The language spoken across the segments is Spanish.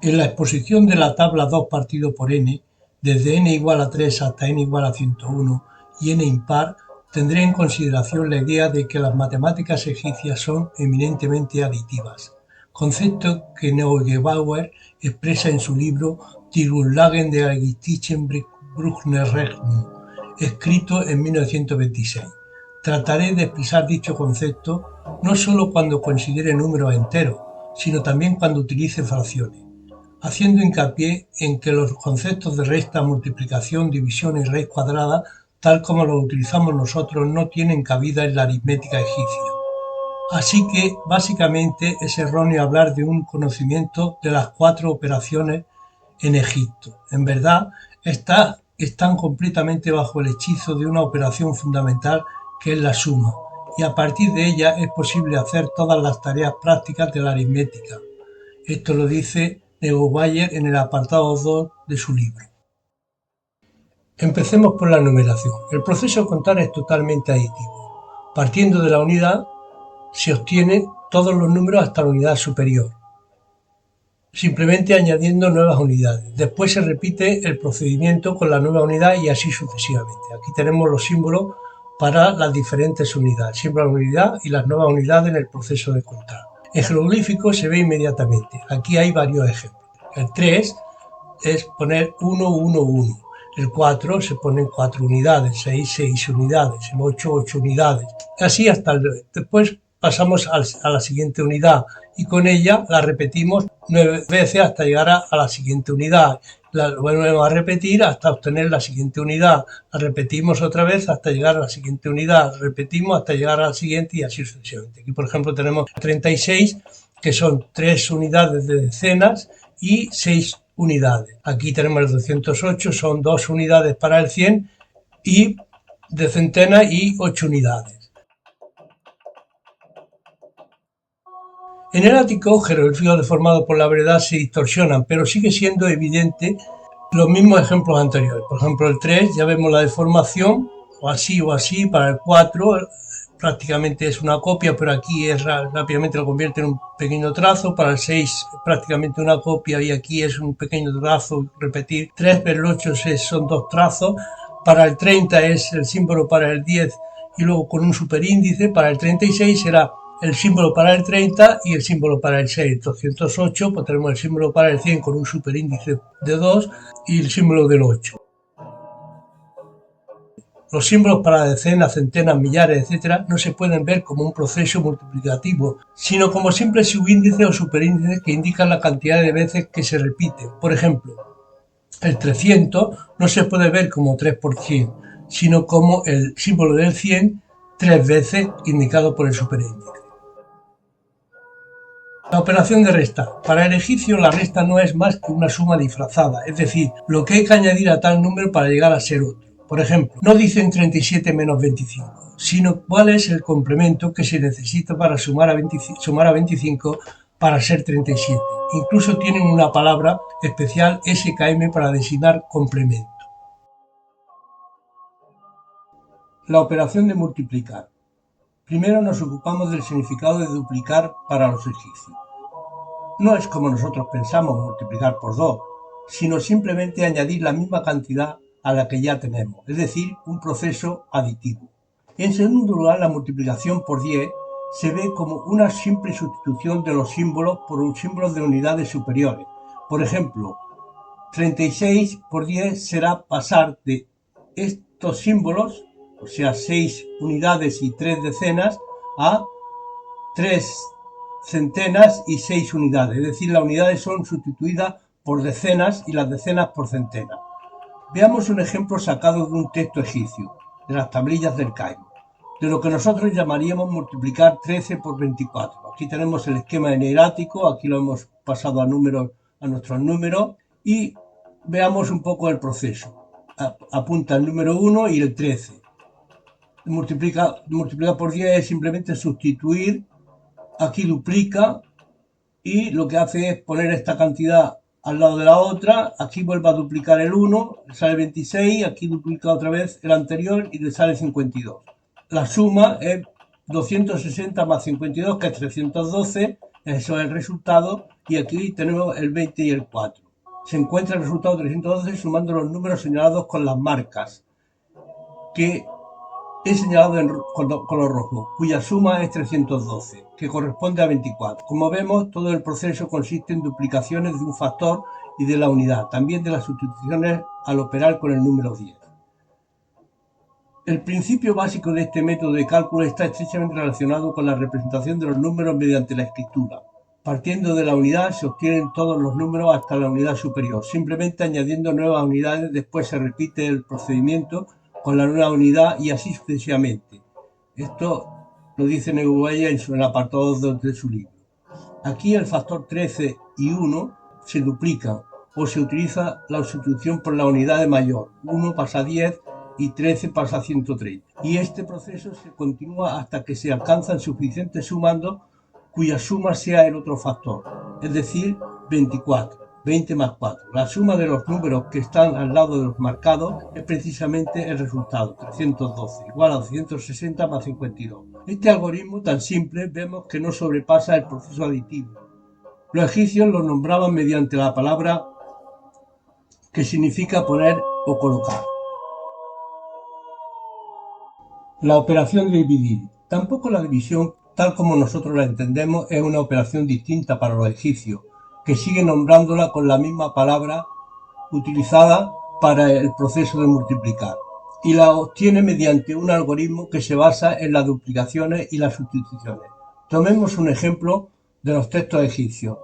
En la exposición de la tabla 2 partido por n, desde n igual a 3 hasta n igual a 101 y n impar, tendré en consideración la idea de que las matemáticas egipcias son eminentemente aditivas, concepto que Neugebauer expresa en su libro Die Grundlagen der arithmetischen Bruchrechnung, escrito en 1926. Trataré de expresar dicho concepto no solo cuando considere números enteros, sino también cuando utilice fracciones, haciendo hincapié en que los conceptos de resta, multiplicación, división y raíz cuadrada, tal como los utilizamos nosotros, no tienen cabida en la aritmética egipcia. Así que, básicamente, es erróneo hablar de un conocimiento de las 4 operaciones en Egipto. En verdad, están completamente bajo el hechizo de una operación fundamental que es la suma, y a partir de ella es posible hacer todas las tareas prácticas de la aritmética. Esto lo dice Neugebauer en el apartado 2 de su libro. Empecemos por la numeración. El proceso de contar es totalmente aditivo. Partiendo de la unidad, se obtienen todos los números hasta la unidad superior, simplemente añadiendo nuevas unidades. Después se repite el procedimiento con la nueva unidad y así sucesivamente. Aquí tenemos los símbolos para las diferentes unidades, símbolo de unidad y las nuevas unidades en el proceso de contar. En jeroglífico se ve inmediatamente. Aquí hay varios ejemplos. El 3 es poner 1, 1, 1. El 4 se ponen 4 unidades, 6, 6 unidades, el 8, 8 unidades. Así hasta el 9. Después pasamos a la siguiente unidad y con ella la repetimos 9 veces hasta llegar a la siguiente unidad. La volvemos a repetir hasta obtener la siguiente unidad. La repetimos otra vez hasta llegar a la siguiente unidad. Repetimos hasta llegar a la siguiente y así sucesivamente. Aquí, por ejemplo, tenemos 36, que son 3 unidades de decenas y 6 unidades. Aquí tenemos el 208, son 2 unidades para el 100 y de centenas y 8 unidades. En el ático, jeroglíficos deformados por la brevedad se distorsionan, pero sigue siendo evidente los mismos ejemplos anteriores. Por ejemplo, el 3, ya vemos la deformación, o así, para el 4 prácticamente es una copia, pero aquí rápidamente lo convierte en un pequeño trazo. Para el 6 prácticamente una copia y aquí es un pequeño trazo, repetir. 3 ver el 8 son 2 trazos. Para el 30 es el símbolo para el 10 y luego con un superíndice. Para el 36 será el símbolo para el 30 y el símbolo para el 6. 208, pues tenemos el símbolo para el 100 con un superíndice de 2 y el símbolo del 8. Los símbolos para decenas, centenas, millares, etc. no se pueden ver como un proceso multiplicativo, sino como simples subíndices o superíndices que indican la cantidad de veces que se repite. Por ejemplo, el 300 no se puede ver como 3 por 100, sino como el símbolo del 100 3 veces indicado por el superíndice. La operación de resta. Para el egipcio la resta no es más que una suma disfrazada, es decir, lo que hay que añadir a tal número para llegar a ser otro. Por ejemplo, no dicen 37 menos 25, sino cuál es el complemento que se necesita para sumar a 25 para ser 37. Incluso tienen una palabra especial SKM para designar complemento. La operación de multiplicar. Primero nos ocupamos del significado de duplicar para los egipcios. No es como nosotros pensamos multiplicar por 2, sino simplemente añadir la misma cantidad a la que ya tenemos, es decir, un proceso aditivo. En segundo lugar, la multiplicación por 10 se ve como una simple sustitución de los símbolos por símbolos de unidades superiores. Por ejemplo, 36 por 10 será pasar de estos símbolos, o sea, 6 unidades y 3 decenas, a 3 centenas y 6 unidades. Es decir, las unidades son sustituidas por decenas y las decenas por centenas. Veamos un ejemplo sacado de un texto egipcio, de las tablillas del Cairo, de lo que nosotros llamaríamos multiplicar 13 por 24. Aquí tenemos el esquema en hierático, aquí lo hemos pasado a nuestros números y veamos un poco el proceso. Apunta el número 1 y el 13. Multiplicar por 10 es simplemente sustituir, aquí duplica y lo que hace es poner esta cantidad al lado de la otra, aquí vuelve a duplicar el 1, le sale 26, aquí duplica otra vez el anterior y le sale 52. La suma es 260 más 52, que es 312, eso es el resultado, y aquí tenemos el 20 y el 4. Se encuentra el resultado 312 sumando los números señalados con las marcas, que he señalado en color rojo, cuya suma es 312, que corresponde a 24. Como vemos, todo el proceso consiste en duplicaciones de un factor y de la unidad, también de las sustituciones al operar con el número 10. El principio básico de este método de cálculo está estrechamente relacionado con la representación de los números mediante la escritura. Partiendo de la unidad se obtienen todos los números hasta la unidad superior. Simplemente añadiendo nuevas unidades, después se repite el procedimiento con la nueva unidad y así sucesivamente. Esto lo dice Neubauer en el apartado 2 de su libro. Aquí el factor 13 y 1 se duplican o se utiliza la sustitución por la unidad de mayor. 1 pasa a 10 y 13 pasa a 130. Y este proceso se continúa hasta que se alcanzan suficientes sumandos cuya suma sea el otro factor, es decir, 24, 20 más 4. La suma de los números que están al lado de los marcados es precisamente el resultado, 312, igual a 260 más 52. Este algoritmo tan simple vemos que no sobrepasa el proceso aditivo. Los egipcios lo nombraban mediante la palabra que significa poner o colocar. La operación de dividir. Tampoco la división, tal como nosotros la entendemos, es una operación distinta para los egipcios, que siguen nombrándola con la misma palabra utilizada para el proceso de multiplicar, y la obtiene mediante un algoritmo que se basa en las duplicaciones y las sustituciones. Tomemos un ejemplo de los textos egipcios.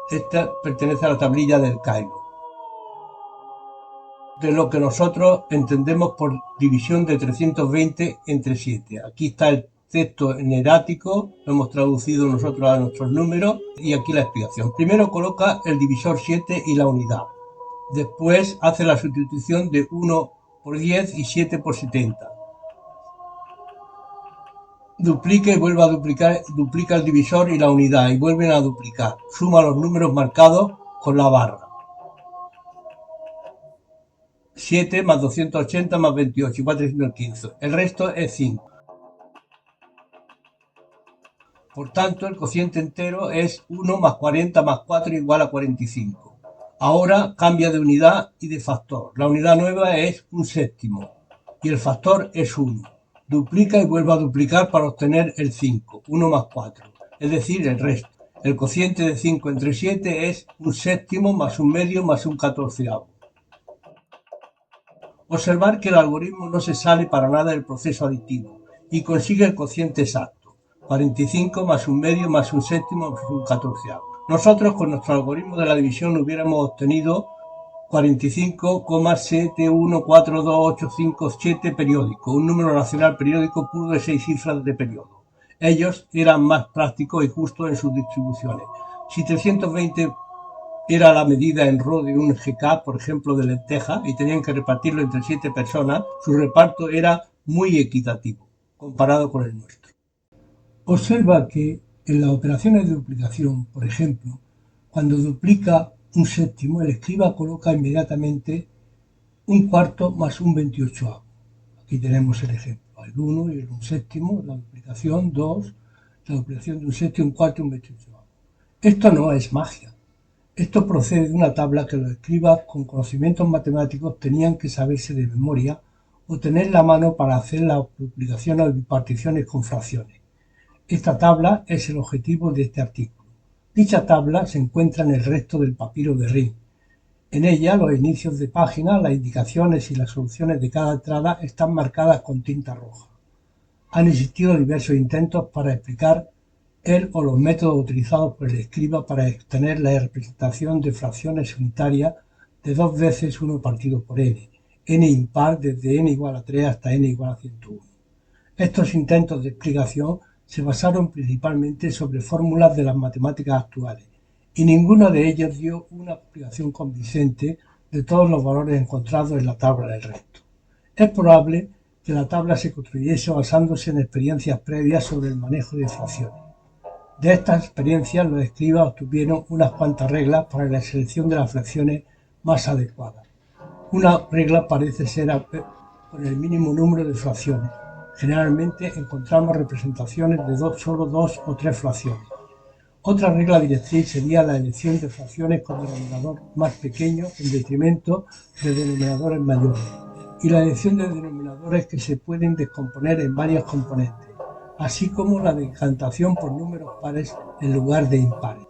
Esta pertenece a la tablilla del Cairo. De lo que nosotros entendemos por división de 320 entre 7. Aquí está el texto en erático, lo hemos traducido nosotros a nuestros números y aquí la explicación. Primero coloca el divisor 7 y la unidad. Después hace la sustitución de 1 por 10 y 7 por 70. Duplica y vuelve a duplicar, duplica el divisor y la unidad y vuelven a duplicar. Suma los números marcados con la barra. 7 más 280 más 28 igual a 315. El resto es 5. Por tanto, el cociente entero es 1 más 40 más 4 igual a 45. Ahora cambia de unidad y de factor. La unidad nueva es un séptimo y el factor es 1. Duplica y vuelve a duplicar para obtener el 5, 1 más 4, es decir, el resto. El cociente de 5 entre 7 es un séptimo más un medio más un catorceavo. Observar que el algoritmo no se sale para nada del proceso aditivo y consigue el cociente exacto, 45 más un medio más un séptimo más un catorceavo. Nosotros con nuestro algoritmo de la división hubiéramos obtenido 45,7142857 periódico, un número racional periódico puro de 6 cifras de periodo. Ellos eran más prácticos y justos en sus distribuciones. Si 320 era la medida en RO de un GK, por ejemplo, de lenteja, y tenían que repartirlo entre 7 personas, su reparto era muy equitativo, comparado con el nuestro. Observa que en las operaciones de duplicación, por ejemplo, cuando duplica un séptimo, el escriba coloca inmediatamente un cuarto más un 28avo. Aquí tenemos el ejemplo, el 1 y el 1 séptimo, la duplicación 2, la duplicación de un séptimo, un cuarto y un 28avo. Esto no es magia. Esto procede de una tabla que los escribas con conocimientos matemáticos tenían que saberse de memoria o tener la mano para hacer las duplicaciones o biparticiones con fracciones. Esta tabla es el objetivo de este artículo. Dicha tabla se encuentra en el resto del papiro de Ring. En ella, los inicios de página, las indicaciones y las soluciones de cada entrada están marcadas con tinta roja. Han existido diversos intentos para explicar el o los métodos utilizados por el escriba para obtener la representación de fracciones unitarias de 2 veces 1 partido por n impar desde n igual a 3 hasta n igual a 101. Estos intentos de explicación se basaron principalmente sobre fórmulas de las matemáticas actuales, y ninguno de ellos dio una explicación convincente de todos los valores encontrados en la tabla del resto. Es probable que la tabla se construyese basándose en experiencias previas sobre el manejo de fracciones. De estas experiencias, los escribas obtuvieron unas cuantas reglas para la selección de las fracciones más adecuadas. Una regla parece ser con el mínimo número de fracciones. Generalmente encontramos representaciones de solo 2 o 3 fracciones. Otra regla directriz sería la elección de fracciones con denominador más pequeño en detrimento de denominadores mayores, y la elección de denominadores que se pueden descomponer en varios componentes, así como la decantación por números pares en lugar de impares.